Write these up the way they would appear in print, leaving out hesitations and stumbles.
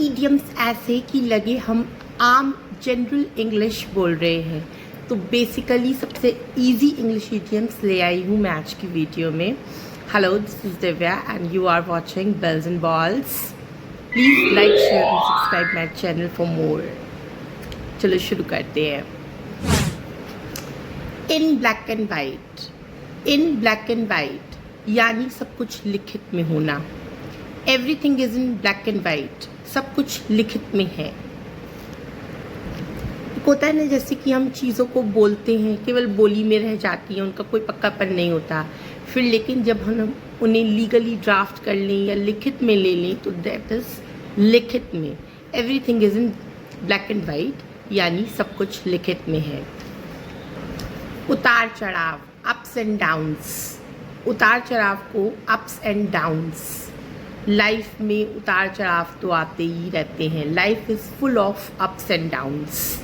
Idioms ऐसे कि लगे हम आम जनरल इंग्लिश बोल रहे हैं। तो बेसिकली सबसे इजी इंग्लिश ईडियम्स ले आई हूँ मैं आज की वीडियो में। Hello, this is Divya and you are watching bells and balls. Please like, share and subscribe my channel for more. चलो शुरू करते हैं। In black and white, in black and white यानी सब कुछ लिखित में होना। Everything is in black and white, सब कुछ लिखित में है। होता है ना, जैसे कि हम चीज़ों को बोलते हैं, केवल बोली में रह जाती हैं, उनका कोई पक्कापन नहीं होता। फिर लेकिन जब हम उन्हें लीगली ड्राफ्ट कर लें या लिखित में ले लें तो दैट इज़ लिखित में। Everything is in black and white यानी सब कुछ लिखित में है। उतार चढ़ाव, अप्स एंड डाउन्स। उतार चढ़ाव को अप्स एंड डाउन्स, लाइफ में उतार चढ़ाव तो आते ही रहते हैं। Life is full of ups and downs.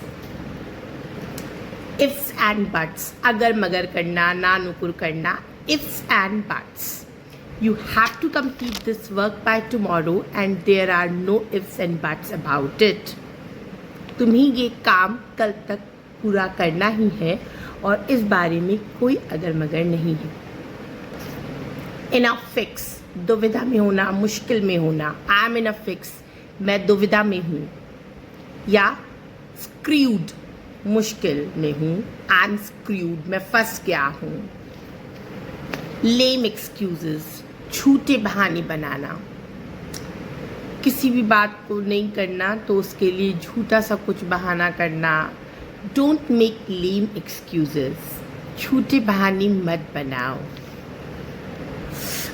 Ifs and buts, अगर मगर करना, ना नुकुर करना। Ifs and buts, you have to complete this work by tomorrow and there are no ifs and buts about it. तुम्हें ये काम कल तक पूरा करना ही है और इस बारे में कोई अगर मगर नहीं है। इन अ फिक्स, दुविधा में होना, मुश्किल में होना। I am in a fix, मैं दुविधा में हूँ। या स्क्रूड, मुश्किल में हूँ। आई एम स्क्रूड, मैं फंस गया हूँ। लेम एक्सक्यूजेस, झूठे बहाने बनाना। किसी भी बात को नहीं करना तो उसके लिए झूठा सा कुछ बहाना करना। डोंट मेक लेम एक्सक्यूजेस, झूठे बहाने मत बनाओ।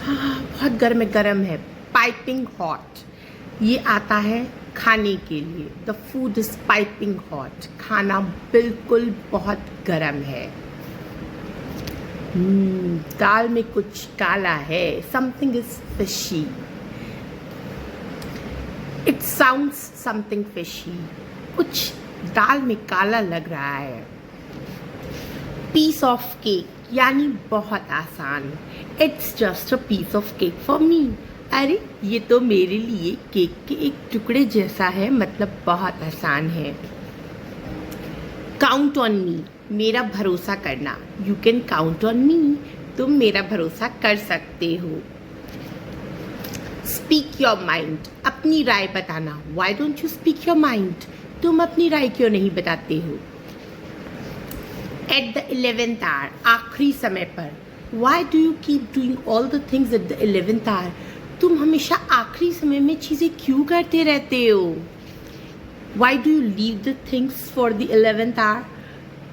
बहुत गर्म है। पाइपिंग हॉट, ये आता है खाने के लिए। The food is piping hot, खाना बिल्कुल बहुत गर्म है। दाल में कुछ काला है। Something is fishy, it sounds something fishy, कुछ दाल में काला लग रहा है। पीस ऑफ केक यानी बहुत आसान। It's just a piece of cake for me, अरे ये तो मेरे लिए केक के एक टुकड़े जैसा है, मतलब बहुत आसान है। काउंट ऑन मी, मेरा भरोसा करना। You can count on me, तुम मेरा भरोसा कर सकते हो। स्पीक योर माइंड, अपनी राय बताना। Why don't you speak your mind, तुम अपनी राय क्यों नहीं बताते हो। एट द 11th hour, आखिरी समय पर। Why do you keep doing all the things at the 11th hour, तुम हमेशा आखिरी समय में चीज़ें क्यों करते रहते हो। Why do you leave the things for the 11th hour,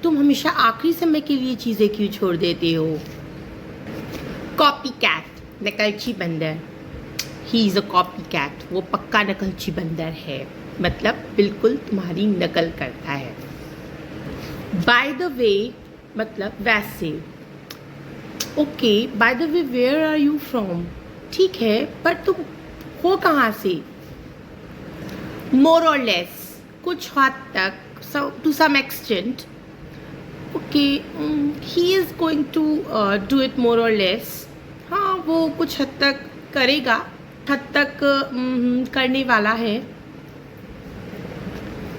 तुम हमेशा आखिरी समय के लिए चीज़ें क्यों छोड़ देते हो। कॉपी कैट, नकलची बंदर। He is a copy cat, वो पक्का नकलची बंदर है, मतलब बिल्कुल तुम्हारी नकल करता है। बाय द वे, मतलब वैसे। Okay, by the way where are you from, ठीक है पर तुम हो कहाँ से। मोर और लेस, कुछ हद तक, to some extent. Okay, he is going to do it more और लेस, हाँ वो कुछ हद तक करेगा, हद तक करने वाला है।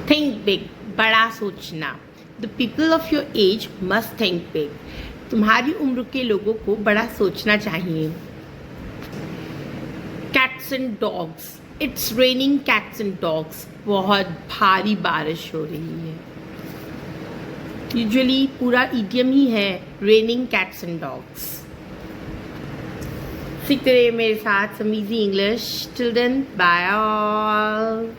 थिंक बिग, बड़ा सोचना। The people of your age must think big, तुम्हारी उम्र के लोगों को बड़ा सोचना चाहिए। Cats and dogs, it's raining cats and dogs, बहुत भारी बारिश हो रही है। यूजुअली पूरा इडियम ही है रेनिंग कैट्स एंड डॉग्स। सीखते रहिए मेरे साथ some easy English. Till then, bye all.